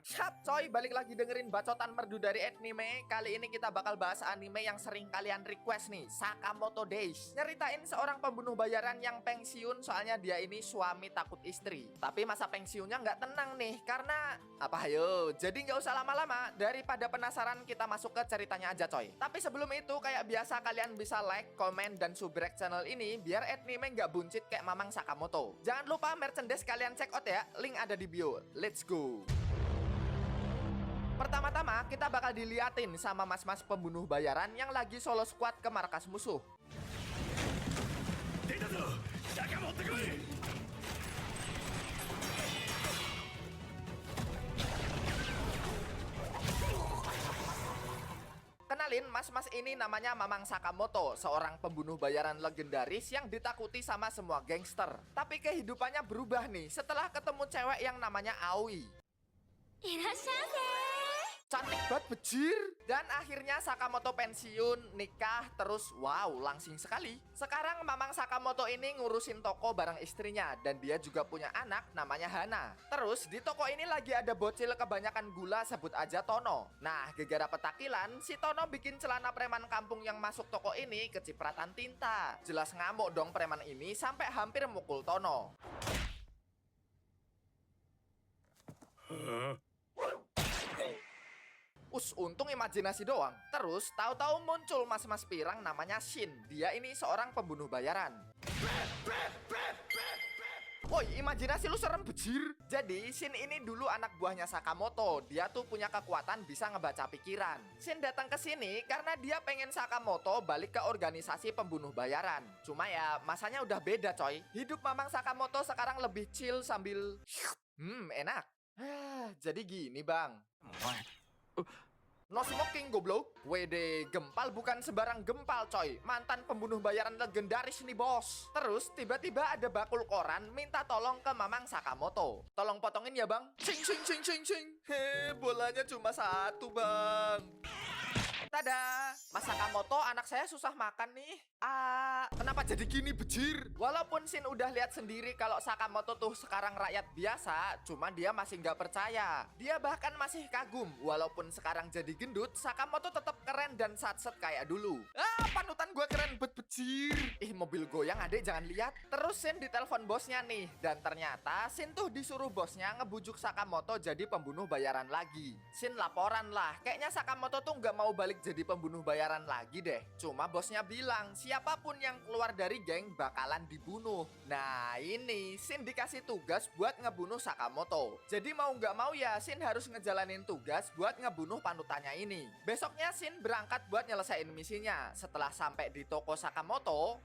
Siap coy, balik lagi dengerin bacotan merdu dari anime. Kali ini kita bakal bahas anime yang sering kalian request nih, Sakamoto Days. Nyeritain seorang pembunuh bayaran yang pensiun, soalnya dia ini suami takut istri. Tapi masa pensiunnya nggak tenang nih, karena apa hayo? Jadi nggak usah lama-lama, daripada penasaran kita masuk ke ceritanya aja coy. Tapi sebelum itu kayak biasa kalian bisa like, komen, dan subrek channel ini biar anime nggak buncit kayak Mamang Sakamoto. Jangan lupa merchandise kalian check out ya, link ada di bio. Let's go. Pertama-tama kita bakal diliatin sama mas-mas pembunuh bayaran yang lagi solo squad ke markas musuh. Kenalin, mas-mas ini namanya Mamang Sakamoto, seorang pembunuh bayaran legendaris yang ditakuti sama semua gangster. Tapi kehidupannya berubah nih setelah ketemu cewek yang namanya Aoi. Cantik banget bejir. Dan akhirnya Sakamoto pensiun, nikah, terus wow, langsing sekali. Sekarang Mamang Sakamoto ini ngurusin toko bareng istrinya. Dan dia juga punya anak namanya Hana. Terus di toko ini lagi ada bocil kebanyakan gula, sebut aja Tono. Nah, gegara petakilan, si Tono bikin celana preman kampung yang masuk toko ini kecipratan tinta. Jelas ngamuk dong preman ini sampai hampir mukul Tono. Untung imajinasi doang. Terus tahu-tahu muncul mas-mas pirang namanya Shin. Dia ini seorang pembunuh bayaran. Woi, imajinasi lu serem bejir. Jadi Shin ini dulu anak buahnya Sakamoto. Dia tuh punya kekuatan bisa ngebaca pikiran. Shin datang ke sini karena dia pengen Sakamoto balik ke organisasi pembunuh bayaran. Cuma ya masanya udah beda coy. Hidup Mamang Sakamoto sekarang lebih chill sambil enak. Jadi gini bang. No smoking goblok. WD, gempal bukan sembarang gempal coy. Mantan pembunuh bayaran legendaris nih bos. Terus tiba-tiba ada bakul koran minta tolong ke Mamang Sakamoto. Tolong potongin ya bang. Cing cing cing cing cing. Bolanya cuma satu bang. Tada, Mas Sakamoto, anak saya susah makan nih. Kenapa jadi gini bejir? Walaupun Shin udah lihat sendiri kalau Sakamoto tuh sekarang rakyat biasa, cuma dia masih nggak percaya. Dia bahkan masih kagum, walaupun sekarang jadi gendut, Sakamoto tetap keren dan satset kayak dulu. Panutan gue keren bet bejir. Mobil goyang adek jangan lihat. Terus Shin ditelepon bosnya nih, dan ternyata Shin tuh disuruh bosnya ngebujuk Sakamoto jadi pembunuh bayaran lagi. Shin laporan lah, kayaknya Sakamoto tuh nggak mau balik jadi pembunuh bayaran lagi deh. Cuma bosnya bilang siapapun yang keluar dari geng bakalan dibunuh. Nah ini Shin dikasih tugas buat ngebunuh Sakamoto. Jadi mau nggak mau ya Shin harus ngejalanin tugas buat ngebunuh panutannya ini. Besoknya Shin berangkat buat nyelesain misinya. Setelah sampai di toko Sakamoto,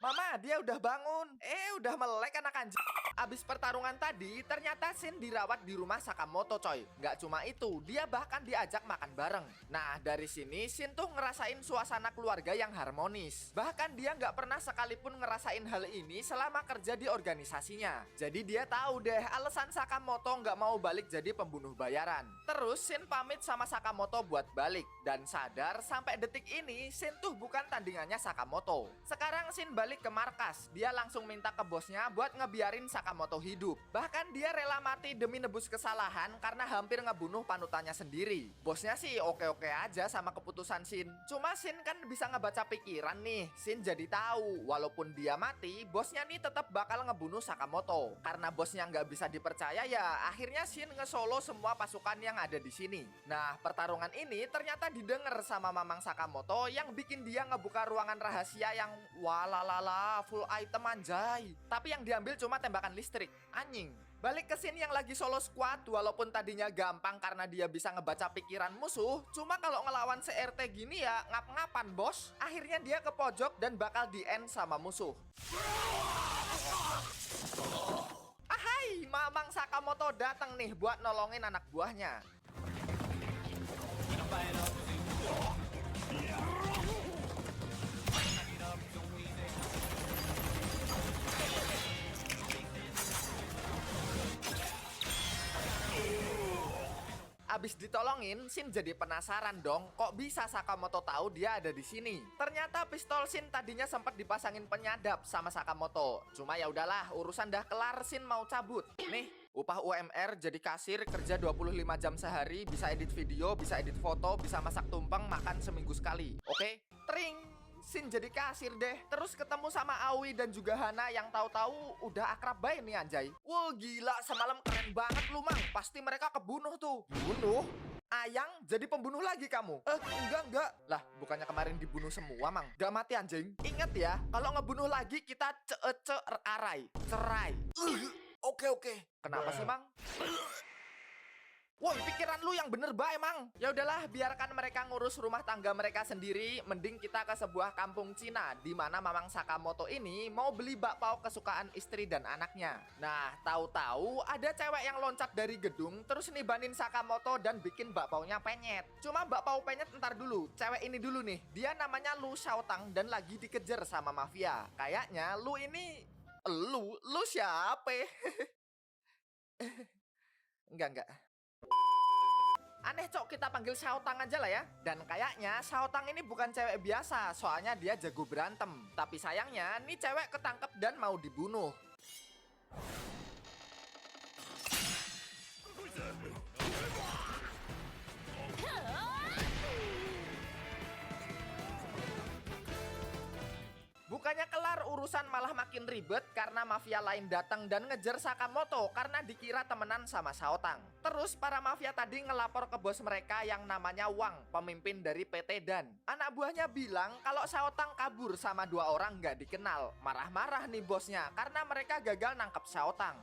Mama, dia udah bangun. Udah melek anak anjing. Abis pertarungan tadi, ternyata Shin dirawat di rumah Sakamoto coy. Nggak cuma itu, dia bahkan diajak makan bareng. Nah, dari sini Shin tuh ngerasain suasana keluarga yang harmonis. Bahkan dia nggak pernah sekalipun ngerasain hal ini selama kerja di organisasinya. Jadi dia tahu deh alasan Sakamoto nggak mau balik jadi pembunuh bayaran. Terus Shin pamit sama Sakamoto buat balik. Dan sadar sampai detik ini Shin tuh bukan tandingannya Sakamoto. Sekarang Shin balik ke markas. Dia langsung minta ke bosnya buat ngebiarin Sakamoto hidup. Bahkan dia rela mati demi nebus kesalahan karena hampir ngebunuh panutannya sendiri. Bosnya sih oke-oke aja sama keputusan Shin. Cuma Shin kan bisa ngebaca pikiran nih. Shin jadi tahu walaupun dia mati, bosnya nih tetap bakal ngebunuh Sakamoto. Karena bosnya nggak bisa dipercaya ya, akhirnya Shin nge-solo semua pasukan yang ada di sini. Nah, pertarungan ini ternyata didengar sama Mamang Sakamoto yang bikin dia ngebuka ruangan rahasia yang walalala full item anjay. Tapi yang diambil cuma tembakan listrik. Anjing. Balik ke Shin yang lagi solo squad, walaupun tadinya gampang karena dia bisa ngebaca pikiran musuh, cuma kalau ngelawan CRT gini ya ngap-ngapan bos. Akhirnya dia ke pojok dan bakal di-end sama musuh. Ahai, Mamang Sakamoto datang nih buat nolongin anak buahnya. Abis ditolongin, Shin jadi penasaran dong, kok bisa Sakamoto tahu dia ada di sini. Ternyata pistol Shin tadinya sempat dipasangin penyadap sama Sakamoto. Cuma ya udahlah, urusan dah kelar, Shin mau cabut. Nih, upah UMR jadi kasir, kerja 25 jam sehari, bisa edit video, bisa edit foto, bisa masak tumpeng, makan seminggu sekali. Oke? Tring! Shin jadi kasir deh. Terus ketemu sama Aoi dan juga Hana yang tahu-tahu udah akrab baik nih anjay. Wah gila, semalam keren banget lu Mang. Pasti mereka kebunuh tuh. Bunuh? Ayang jadi pembunuh lagi kamu? Enggak. Lah, bukannya kemarin dibunuh semua Mang? Gak mati anjing. Ingat ya, kalau ngebunuh lagi kita cerai. Oke. Kenapa sih Mang? Woi, pikiran lu yang bener bae, Mang. Ya udahlah, biarkan mereka ngurus rumah tangga mereka sendiri. Mending kita ke sebuah kampung Cina di mana Mamang Sakamoto ini mau beli bakpao kesukaan istri dan anaknya. Nah, tahu-tahu ada cewek yang loncat dari gedung terus nibanin Sakamoto dan bikin bakpaonya penyet. Cuma bakpao penyet ntar dulu. Cewek ini dulu nih. Dia namanya Lu Xiaotang dan lagi dikejar sama mafia. Kayaknya lu ini lu siapa? Enggak. Aneh cok, kita panggil Xiaotang aja lah ya. Dan kayaknya Xiaotang ini bukan cewek biasa, soalnya dia jago berantem. Tapi sayangnya nih cewek ketangkep dan mau dibunuh. Bukannya kelar, urusan malah makin ribet karena mafia lain datang dan ngejar Sakamoto karena dikira temenan sama Xiaotang. Terus para mafia tadi ngelapor ke bos mereka yang namanya Wang, pemimpin dari PT Dan. Anak buahnya bilang kalau Xiaotang kabur sama 2 orang nggak dikenal. Marah-marah nih bosnya karena mereka gagal nangkep Xiaotang.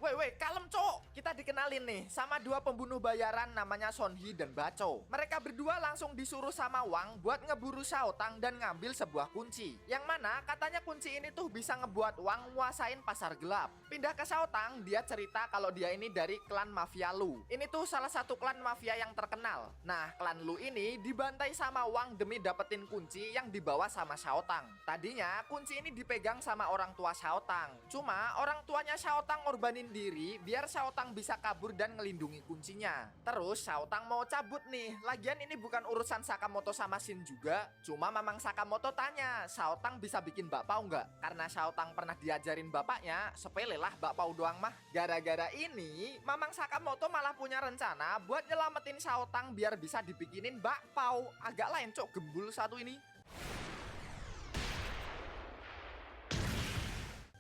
Woi, kalem cok. Kita dikenalin nih sama 2 pembunuh bayaran namanya Sonhi dan Baco. Mereka berdua langsung disuruh sama Wang buat ngeburu Xiaotang dan ngambil sebuah kunci. Yang mana katanya kunci ini tuh bisa ngebuat Wang nguasain pasar gelap. Pindah ke Xiaotang, dia cerita kalau dia ini dari klan mafia Lu. Ini tuh salah satu klan mafia yang terkenal. Nah, klan Lu ini dibantai sama Wang demi dapetin kunci yang dibawa sama Xiaotang. Tadinya kunci ini dipegang sama orang tua Xiaotang. Cuma orang tuanya Xiaotang ngorbanin diri biar Xiaotang bisa kabur dan ngelindungi kuncinya. Terus Xiaotang mau cabut nih. Lagian ini bukan urusan Sakamoto sama Shin juga. Cuma Mamang Sakamoto tanya, Xiaotang bisa bikin bakpao nggak? Karena Xiaotang pernah diajarin bapaknya, sepele lah bakpao doang mah. Gara-gara ini, Mamang Sakamoto malah punya rencana buat nyelamatin Xiaotang biar bisa dibikinin bakpao. Agak lain cok, gembul satu ini.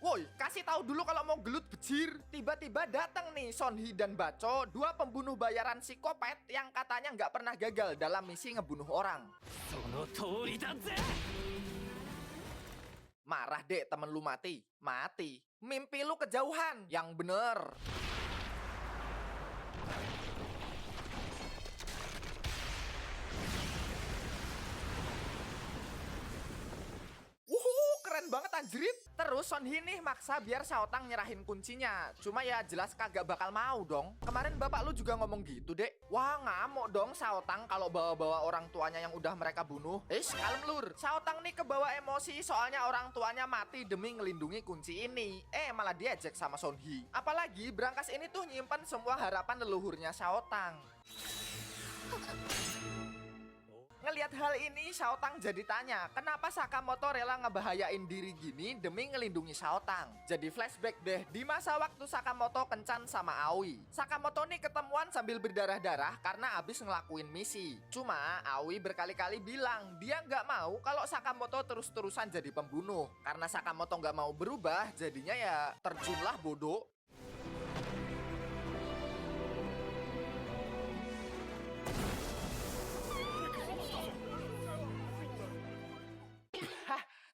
Woi, kasih tahu dulu kalau mau gelut bejir. Tiba-tiba datang nih Sonhi dan Baco, 2 pembunuh bayaran psikopat yang katanya nggak pernah gagal dalam misi ngebunuh orang. Marah dek temen lu mati. Mimpi lu kejauhan. Yang bener. Keren banget anjrit. Terus Sonhi nih maksa biar Xiaotang nyerahin kuncinya. Cuma ya jelas kagak bakal mau dong. Kemarin bapak lu juga ngomong gitu dek. Wah ngamuk dong Xiaotang kalau bawa-bawa orang tuanya yang udah mereka bunuh. Kalem lur. Xiaotang nih kebawa emosi soalnya orang tuanya mati demi ngelindungi kunci ini. Malah diejek sama Sonhi. Apalagi Brankas ini tuh nyimpan semua harapan leluhurnya Xiaotang. Ngelihat hal ini, Xiaotang jadi tanya, kenapa Sakamoto rela ngebahayain diri gini demi ngelindungi Xiaotang. Jadi flashback deh, di masa waktu Sakamoto kencan sama Aoi. Sakamoto nih ketemuan sambil berdarah-darah karena abis ngelakuin misi. Cuma Aoi berkali-kali bilang dia nggak mau kalau Sakamoto terus-terusan jadi pembunuh. Karena Sakamoto nggak mau berubah, jadinya ya terjunlah bodoh.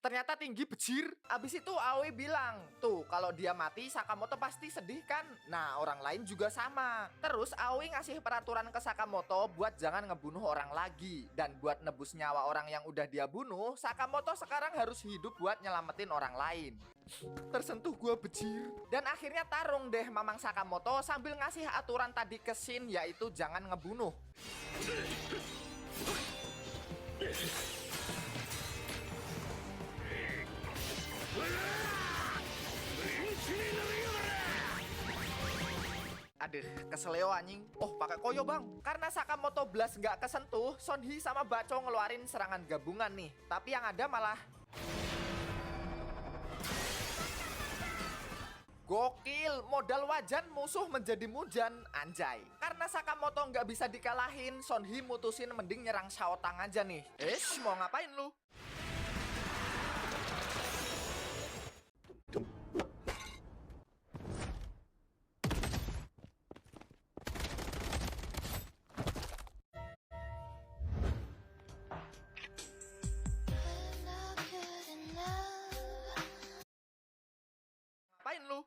ternyata tinggi bejir. Abis itu Aoi bilang, tuh kalau dia mati Sakamoto pasti sedih kan? Nah orang lain juga sama. Terus Aoi ngasih peraturan ke Sakamoto buat jangan ngebunuh orang lagi. Dan buat nebus nyawa orang yang udah dia bunuh, Sakamoto sekarang harus hidup buat nyelamatin orang lain. Tersentuh gua bejir. Dan akhirnya tarung deh Mamang Sakamoto sambil ngasih aturan tadi ke Shin, yaitu jangan ngebunuh. Aduh, keseleo anjing. Oh, pakai koyo bang. Karena Sakamoto Blast nggak kesentuh, Sonhi sama Baco ngeluarin serangan gabungan nih. Tapi yang ada malah gokil, modal wajan musuh menjadi mujan, anjay. Karena Sakamoto nggak bisa dikalahin, Sonhi mutusin mending nyerang Shaotang aja nih. Mau ngapain lu? Ngapain lu?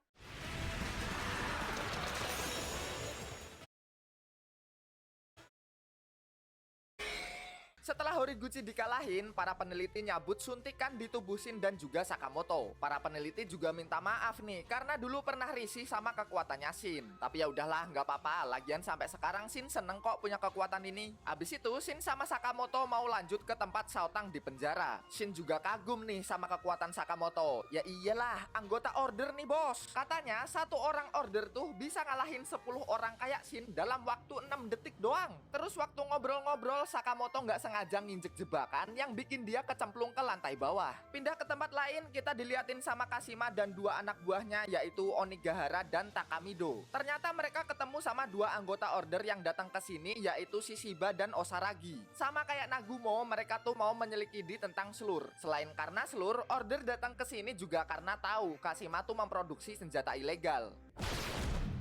Setelah Horiguchi dikalahin, para peneliti nyabut suntikan di tubuh Shin dan juga Sakamoto. Para peneliti juga minta maaf nih, karena dulu pernah risih sama kekuatannya Shin. Tapi ya udahlah, nggak apa-apa. Lagian sampai sekarang Shin seneng kok punya kekuatan ini. Abis itu Shin sama Sakamoto mau lanjut ke tempat Shaotang di penjara. Shin juga kagum nih sama kekuatan Sakamoto. Ya iyalah, anggota order nih bos. Katanya satu orang order tuh bisa ngalahin 10 orang kayak Shin dalam waktu 6 detik doang. Terus waktu ngobrol-ngobrol, Sakamoto nggak sengaja nginjek jebakan yang bikin dia kecemplung ke lantai bawah. Pindah ke tempat lain, kita diliatin sama Kashima dan dua anak buahnya, yaitu Onigahara dan Takamido. Ternyata mereka ketemu sama dua anggota order yang datang ke sini, yaitu Shishiba dan Osaragi. Sama kayak Nagumo, mereka tuh mau menyelidiki tentang Slur. Selain karena Slur, order datang ke sini juga karena tahu Kashima tuh memproduksi senjata ilegal.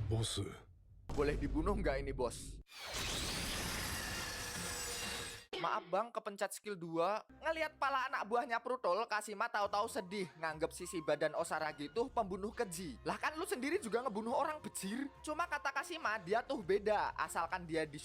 Bos, boleh dibunuh nggak ini bos? Maaf bang, kepencet skill 2. Ngelihat pala anak buahnya Prutol, Kashima tahu-tahu sedih nganggep Shishiba dan Osaragi tuh pembunuh keji. Lah kan lu sendiri juga ngebunuh orang bejir. Cuma kata Kashima, dia tuh beda asalkan dia di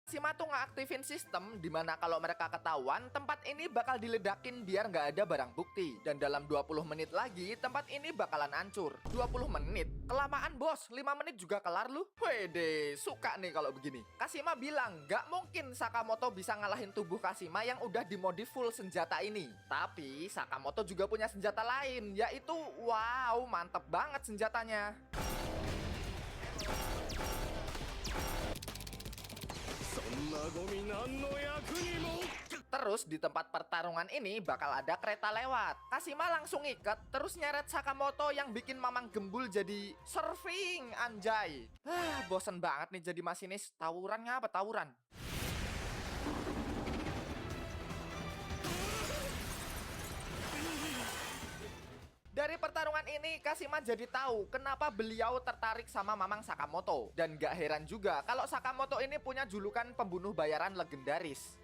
Kashima tuh ngeaktifin sistem dimana kalau mereka ketahuan, tempat ini bakal diledakin biar nggak ada barang bukti. Dan dalam 20 menit lagi, tempat ini bakalan hancur. 20 menit? Kelamaan bos, 5 menit juga kelar lu. Wede, suka nih kalau begini. Kashima bilang, nggak mungkin Sakamoto bisa ngalahin tubuh Kashima yang udah dimodif full senjata ini. Tapi, Sakamoto juga punya senjata lain, yaitu, wow, mantep banget senjatanya. Terus di tempat pertarungan ini bakal ada kereta lewat. Kashima langsung ikat, terus nyeret Sakamoto yang bikin Mamang Gembul jadi surfing, anjay. Bosen banget nih jadi masinis. Tawuran ngapa tawuran? Dari pertarungan ini, Kashima jadi tahu kenapa beliau tertarik sama Mamang Sakamoto. Dan gak heran juga kalau Sakamoto ini punya julukan pembunuh bayaran legendaris.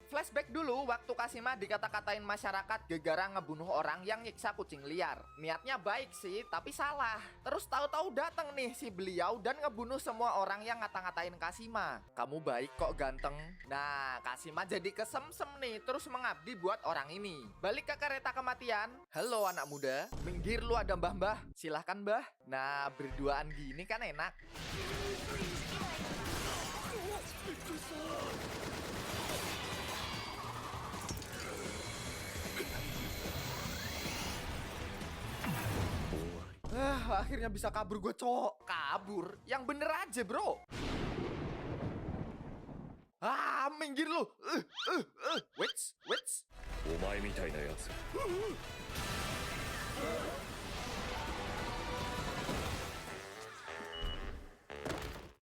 Flashback dulu waktu Kashima dikata-katain masyarakat gegara ngebunuh orang yang nyiksa kucing liar. Niatnya baik sih, tapi salah. Terus tahu-tahu dateng nih si beliau dan ngebunuh semua orang yang ngata-ngatain Kashima. Kamu baik kok ganteng. Nah, Kashima jadi kesemsem nih, terus mengabdi buat orang ini. Balik ke kereta kematian. Halo anak muda, minggir lu ada mbah-mbah. Silahkan mbah. Nah, berduaan gini kan enak. Akhirnya bisa kabur gue, cowok. Kabur? Yang bener aja, bro. Minggir lu. Wits.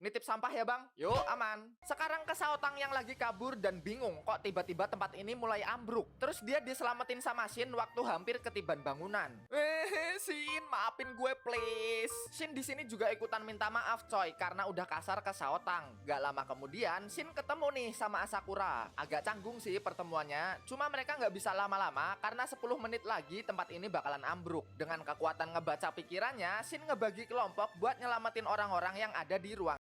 nitip sampah ya bang. Yuk aman. Sekarang ke Saotang yang lagi kabur dan bingung kok tiba-tiba tempat ini mulai ambruk. Terus dia diselamatin sama Shin waktu hampir ketiban bangunan. Shin, maafin gue please. Shin di sini juga ikutan minta maaf coy karena udah kasar ke Saotang. Gak lama kemudian Shin ketemu nih sama Asakura. Agak canggung sih pertemuannya. Cuma mereka nggak bisa lama-lama karena 10 menit lagi tempat ini bakalan ambruk. Dengan kekuatan ngebaca pikirannya, Shin ngebagi kelompok buat nyelamatin orang-orang yang ada di ruang